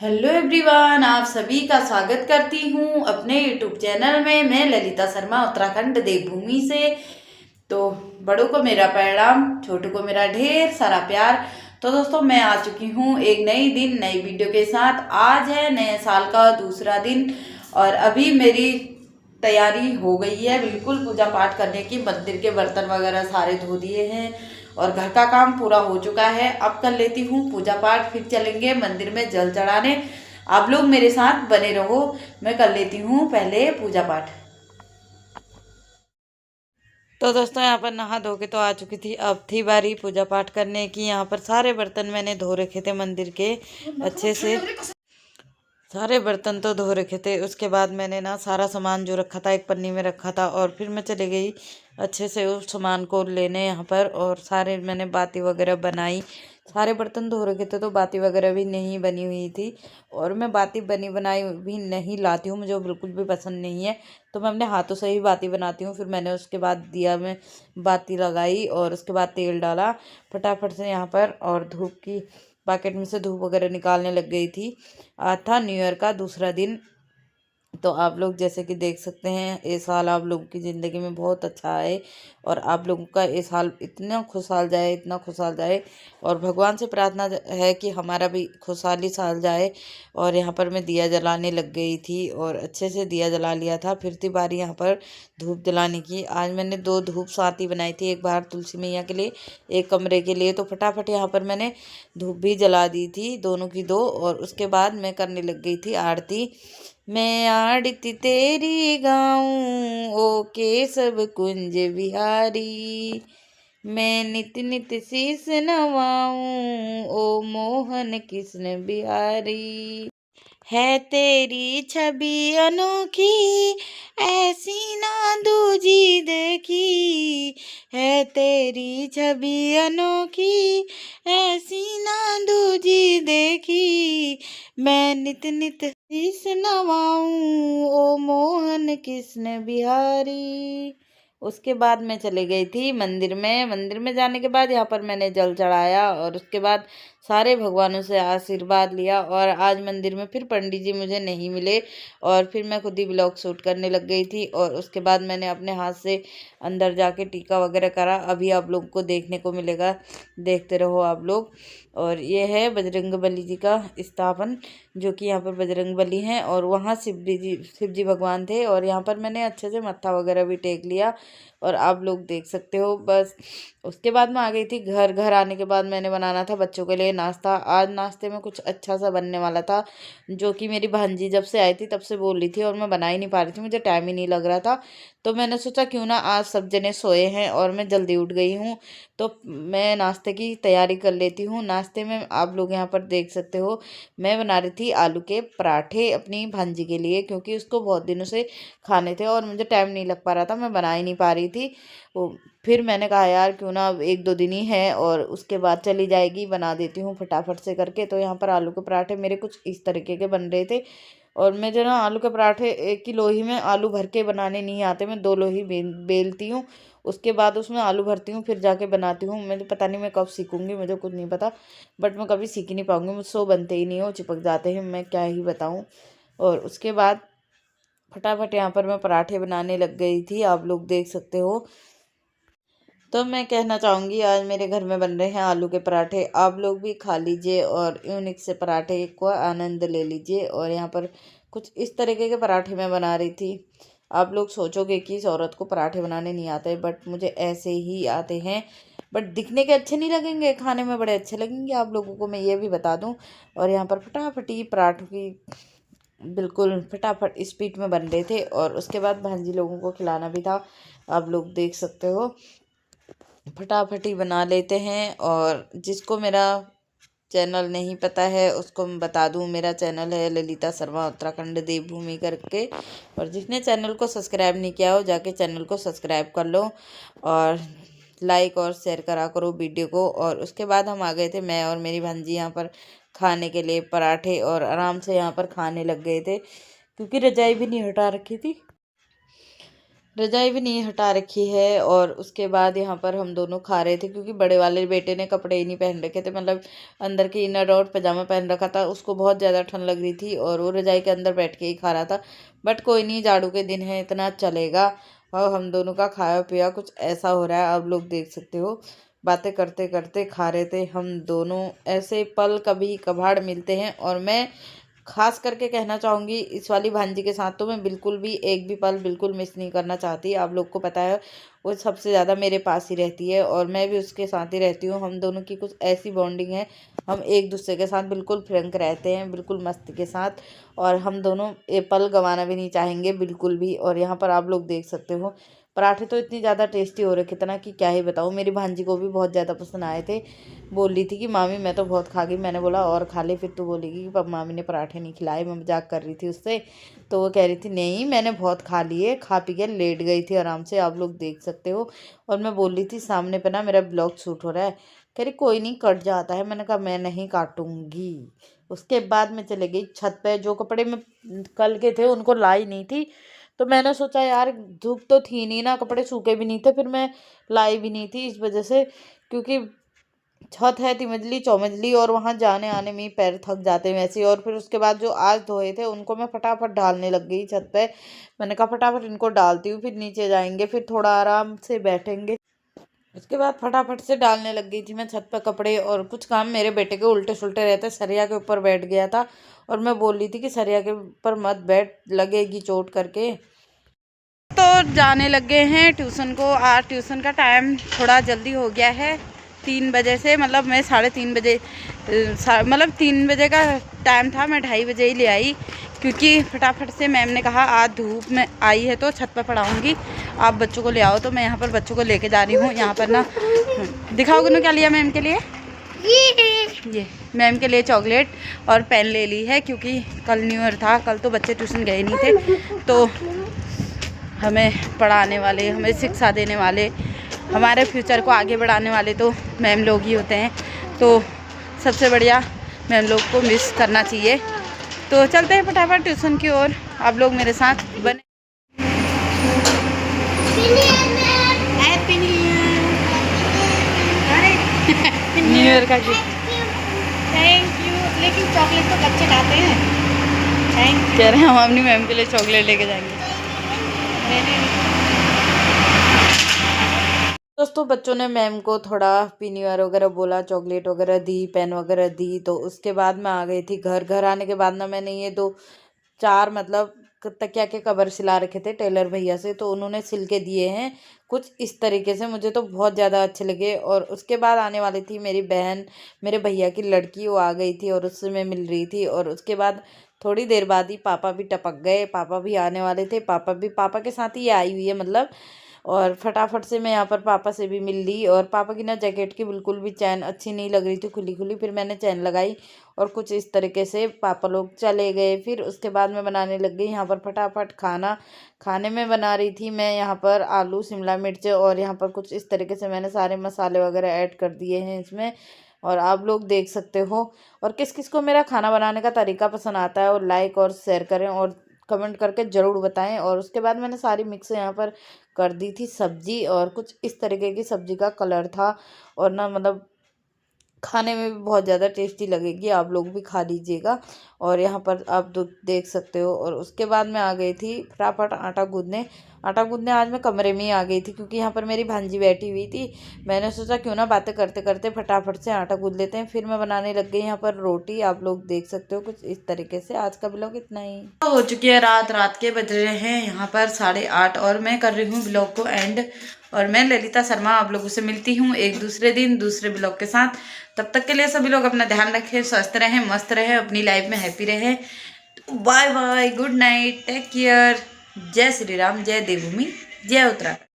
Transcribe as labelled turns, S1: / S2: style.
S1: Hello everyone, आप सभी का स्वागत करती हूँ अपने यूट्यूब चैनल में। मैं ललिता शर्मा उत्तराखंड देवभूमि से। तो बड़ों को मेरा प्रणाम, छोटों को मेरा ढेर सारा प्यार। तो दोस्तों, मैं आ चुकी हूँ एक नई दिन नई वीडियो के साथ। आज है नए साल का दूसरा दिन और अभी मेरी तैयारी हो गई है बिल्कुल पूजा पाठ करने की। मंदिर के बर्तन वगैरह सारे धो दिए हैं और घर का काम पूरा हो चुका है। अब कर लेती हूँ पूजा पाठ, फिर चलेंगे मंदिर में जल चढ़ाने। आप लोग मेरे साथ बने रहो, मैं कर लेती हूँ पहले पूजा पाठ। तो दोस्तों, यहाँ पर नहा धो के तो आ चुकी थी। अब थी बारी पूजा पाठ करने की। यहाँ पर सारे बर्तन मैंने धो रखे थे मंदिर के अच्छे से। सारे बर्तन तो धो रखे थे। उसके बाद मैंने ना सारा सामान जो रखा था एक पन्नी में रखा था और फिर मैं चली गई अच्छे से उस सामान को लेने यहाँ पर। और सारे मैंने बाती वगैरह बनाई। सारे बर्तन धो रखे थे तो बाती वगैरह भी नहीं बनी हुई थी। और मैं बाती बनी बनाई भी नहीं लाती हूँ, मुझे बिल्कुल भी पसंद नहीं है। तो मैं अपने हाथों से ही बाती बनाती हूँ। फिर मैंने उसके बाद दिया में बाती लगाई और उसके बाद तेल डाला फटाफट से यहाँ पर। और धूप की पैकेट में से धूप वगैरह निकालने लग गई थी। आज था न्यू ईयर का दूसरा दिन। तो आप लोग जैसे कि देख सकते हैं, ये साल आप लोगों की ज़िंदगी में बहुत अच्छा आए और आप लोगों का ये साल इतना खुशहाल जाए, इतना खुशहाल जाए। और भगवान से प्रार्थना है कि हमारा भी खुशहाली साल जाए। और यहाँ पर मैं दिया जलाने लग गई थी और अच्छे से दिया जला लिया था। फिर थी बारी यहाँ पर धूप जलाने की। आज मैंने 2 धूप साथी बनाई थी, एक बाहर तुलसी मैया के लिए, एक कमरे के लिए। तो फटाफट यहाँ पर मैंने धूप भी जला दी थी, दोनों की 2। और उसके बाद मैं करने लग गई थी आरती। मैं आरती तेरी गाऊं ओ केशव कुंज बिहारी, मैं नित नित शीस नवाऊं ओ मोहन कृष्ण बिहारी। है तेरी छवि अनोखी ऐसी ना दूजी देखी, है तेरी छवि अनोखी ऐसी ना दूजी देखी, मैं नित नित शीस नवाऊं ओ मोहन कृष्ण बिहारी। उसके बाद मैं चली गई थी मंदिर में। मंदिर में जाने के बाद यहाँ पर मैंने जल चढ़ाया और उसके बाद सारे भगवानों से आशीर्वाद लिया। और आज मंदिर में फिर पंडित जी मुझे नहीं मिले और फिर मैं खुद ही ब्लॉग शूट करने लग गई थी। और उसके बाद मैंने अपने हाथ से अंदर जाके टीका वगैरह करा। अभी आप लोगों को देखने को मिलेगा, देखते रहो आप लोग। और ये है बजरंग बली जी का स्थापन, जो कि यहाँ पर बजरंग बली हैं और वहाँ शिव जी भगवान थे। और यहाँ पर मैंने अच्छे से मत्था वगैरह भी टेक लिया और आप लोग देख सकते हो। बस उसके बाद मैं आ गई थी घर। घर आने के बाद मैंने बनाना था बच्चों के लिए नाश्ता। आज नाश्ते में कुछ अच्छा सा बनने वाला था, जो कि मेरी भांजी जब से आई थी तब से बोल रही थी और मैं बना ही नहीं पा रही थी, मुझे टाइम ही नहीं लग रहा था। तो मैंने सोचा क्यों ना आज सब जने सोए हैं और मैं जल्दी उठ गई हूँ, तो मैं नाश्ते की तैयारी कर लेती हूँ। नाश्ते में आप लोग यहाँ पर देख सकते हो, मैं बना रही थी आलू के पराठे अपनी भांजी के लिए, क्योंकि उसको बहुत दिनों से खाने थे और मुझे टाइम नहीं लग पा रहा था, मैं बना ही नहीं पा रही थी। वो फिर मैंने कहा यार क्यों ना अब 1-2 दिन ही है और उसके बाद चली जाएगी, बना देती हूँ फटाफट से करके। तो यहाँ पर आलू के पराठे मेरे कुछ इस तरीके के बन रहे थे। और मैं जो ना आलू के पराठे एक ही लोही में आलू भर के बनाने नहीं आते, मैं 2 लोही बेलती हूँ, उसके बाद उसमें आलू भरती हूँ, फिर जाके बनाती हूँ। मुझे पता नहीं मैं कब सीखूंगी, मुझे कुछ नहीं पता, बट मैं कभी सीख ही नहीं पाऊंगी, मुझसे वो बनते ही नहीं हो, चिपक जाते हैं, मैं क्या ही बताऊँ। और उसके बाद फटाफट यहाँ पर मैं पराठे बनाने लग गई थी, आप लोग देख सकते हो। तो मैं कहना चाहूँगी आज मेरे घर में बन रहे हैं आलू के पराठे, आप लोग भी खा लीजिए और यूनिक से पराठे को आनंद ले लीजिए। और यहाँ पर कुछ इस तरीके के पराठे मैं बना रही थी। आप लोग सोचोगे कि इस औरत को पराठे बनाने नहीं आते, बट मुझे ऐसे ही आते हैं। बट दिखने के अच्छे नहीं लगेंगे, खाने में बड़े अच्छे लगेंगे आप लोगों को, मैं ये भी बता दूं। और यहाँ पर फटाफटी पराठों की बिल्कुल फटाफट स्पीड में बन रहे थे और उसके बाद भांजी लोगों को खिलाना भी था, आप लोग देख सकते हो। फटाफट ही बना लेते हैं। और जिसको मेरा चैनल नहीं पता है उसको मैं बता दूं, मेरा चैनल है ललिता शर्मा उत्तराखंड देवभूमि करके। और जिसने चैनल को सब्सक्राइब नहीं किया हो जाके चैनल को सब्सक्राइब कर लो और लाइक और शेयर करा करो वीडियो को। और उसके बाद हम आ गए थे, मैं और मेरी भांजी यहाँ पर खाने के लिए पराठे, और आराम से यहाँ पर खाने लग गए थे क्योंकि रजाई भी नहीं हटा रखी थी। रजाई भी नहीं हटा रखी है। और उसके बाद यहाँ पर हम दोनों खा रहे थे, क्योंकि बड़े वाले बेटे ने कपड़े ही नहीं पहन रखे थे, मतलब अंदर के इनर और पजामा पहन रखा था। उसको बहुत ज़्यादा ठंड लग रही थी और वो रजाई के अंदर बैठ के ही खा रहा था। बट कोई नहीं, झाड़ू के दिन है, इतना चलेगा। और हम दोनों का खाया पिया कुछ ऐसा हो रहा है, आप लोग देख सकते हो। बातें करते करते खा रहे थे हम दोनों। ऐसे पल कभी कभार मिलते हैं। और मैं खास करके कहना चाहूँगी, इस वाली भांजी के साथ तो मैं बिल्कुल भी एक भी पल बिल्कुल मिस नहीं करना चाहती। आप लोग को पता है वो सबसे ज़्यादा मेरे पास ही रहती है और मैं भी उसके साथ ही रहती हूँ। हम दोनों की कुछ ऐसी बॉन्डिंग है, हम एक दूसरे के साथ बिल्कुल फ्रैंक रहते हैं, बिल्कुल मस्ती के साथ। और हम दोनों ये पल गंवाना भी नहीं चाहेंगे बिल्कुल भी। और यहाँ पर आप लोग देख सकते हो, पराठे तो इतनी ज़्यादा टेस्टी हो रखे थे ना कि क्या ही बताऊँ। मेरी भांजी को भी बहुत ज़्यादा पसंद आए थे। बोल रही थी कि मामी मैं तो बहुत खा गई। मैंने बोला और खा ले, फिर तो बोलेगी कि मामी ने पराठे नहीं खिलाए। मैं मजाक कर रही थी उससे, तो वो कह रही थी नहीं मैंने बहुत खा लिए, खा पी के लेट गई थी आराम से, आप लोग देख सकते हो। और मैं बोल रही थी सामने पे ना मेरा ब्लॉग शूट हो रहा है। कह रही कोई नहीं, कट जाता है। मैंने कहा मैं नहीं काटूंगी। उसके बाद मैं चले गई छत पे। जो कपड़े मैं कल के थे उनको लाई नहीं थी, तो मैंने सोचा यार धूप तो थी नहीं ना, कपड़े सूखे भी नहीं थे, फिर मैं लाई भी नहीं थी इस वजह से, क्योंकि छत है तिमंजली चौमंजली और वहां जाने आने में ही पैर थक जाते हैं वैसे। और फिर उसके बाद जो आज धोए थे उनको मैं फटाफट डालने लग गई छत पे। मैंने कहा फटाफट इनको डालती हूँ, फिर नीचे जाएंगे, फिर थोड़ा आराम से बैठेंगे। उसके बाद फटाफट से डालने लग गई थी मैं छत पे कपड़े। और कुछ काम मेरे बेटे के उल्टे सुल्टे रहते, सरिया के ऊपर बैठ गया था और मैं बोल रही थी कि सरिया के ऊपर मत बैठ, लगेगी चोट करके। तो जाने लग गए हैं ट्यूशन को। आज ट्यूशन का टाइम थोड़ा जल्दी हो गया है 3 बजे से, मतलब मैं 3:30 बजे, मतलब 3 बजे का टाइम था, मैं 2:30 बजे ही ले आई, क्योंकि फटाफट से मैम ने कहा आज धूप में आई है तो छत पर पढ़ाऊँगी, आप बच्चों को ले आओ। तो मैं यहाँ पर बच्चों को लेके जा रही हूँ। यहाँ पर ना दिखाओगे ना क्या लिया मैम के लिए? ये मैम के लिए चॉकलेट और पेन ले ली है, क्योंकि कल न्यू ईयर था। कल तो बच्चे ट्यूशन गए नहीं थे, तो हमें पढ़ाने वाले, हमें शिक्षा देने वाले, हमारे फ्यूचर को आगे बढ़ाने वाले तो मैम लोग ही होते हैं। तो सबसे बढ़िया मैम लोग को मिस करना चाहिए। तो चलते हैं फटाफट ट्यूशन की ओर, आप लोग मेरे साथ बने। न्यू ईयर का गिफ्ट
S2: थैंक यू। लेकिन चॉकलेट तो बच्चे खाते हैं। Thank you.
S1: कह रहे हैं हम अपनी मैम के लिए चॉकलेट लेके जाएंगे। दोस्तों बच्चों ने मैम को थोड़ा पीनीवर वगैरह बोला, चॉकलेट वगैरह दी, पेन वगैरह दी। तो उसके बाद मैं आ गई थी घर। घर आने के बाद ना मैंने ये 2-4 मतलब तकिया के कवर सिला रखे थे टेलर भैया से, तो उन्होंने सिल के दिए हैं कुछ इस तरीके से, मुझे तो बहुत ज़्यादा अच्छे लगे। और उसके बाद आने वाली थी मेरी बहन, मेरे भैया की लड़की, वो आ गई थी और उससे मैं मिल रही थी। और उसके बाद थोड़ी देर बाद ही पापा भी टपक गए, पापा भी आने वाले थे। पापा के साथ ही आई हुई है मतलब। और फटाफट से मैं यहाँ पर पापा से भी मिल ली। और पापा की ना जैकेट की बिल्कुल भी चैन अच्छी नहीं लग रही थी, खुली खुली, फिर मैंने चैन लगाई और कुछ इस तरीके से पापा लोग चले गए। फिर उसके बाद मैं बनाने लग गई यहाँ पर फटाफट खाना। खाने में बना रही थी मैं यहाँ पर आलू शिमला मिर्च, और यहाँ पर कुछ इस तरीके से मैंने सारे मसाले वगैरह ऐड कर दिए हैं इसमें, और आप लोग देख सकते हो। और किस किस को मेरा खाना बनाने का तरीका पसंद आता है और लाइक और शेयर करें और कमेंट करके ज़रूर बताएं। और उसके बाद मैंने सारी मिक्स यहाँ पर कर दी थी सब्जी, और कुछ इस तरीके की सब्जी का कलर था। और ना मतलब खाने में भी बहुत ज़्यादा टेस्टी लगेगी, आप लोग भी खा लीजिएगा। और यहाँ पर आप देख सकते हो। और उसके बाद मैं आ गई थी फटाफट आटा गूँथने। आटा गूँथने आज मैं कमरे में ही आ गई थी, क्योंकि यहाँ पर मेरी भांजी बैठी हुई थी। मैंने सोचा क्यों ना बातें करते करते फटाफट से आटा गूँथ लेते हैं। फिर मैं बनाने लग गई यहाँ पर रोटी, आप लोग देख सकते हो कुछ इस तरीके से। आज का ब्लॉग इतना ही हो चुकी है, रात के बज रहे हैं यहाँ पर 8:30, और मैं कर रही हूँ ब्लॉग को एंड। और मैं ललिता शर्मा आप लोगों से मिलती हूँ एक दूसरे दिन दूसरे ब्लॉग के साथ। तब तक के लिए सभी लोग अपना ध्यान रखें, स्वस्थ रहें, मस्त रहें, अपनी लाइफ में हैप्पी रहें। Bye bye, good night, take care. Jai Shri Ram, जय देवभूमि, जय उत्तराखंड।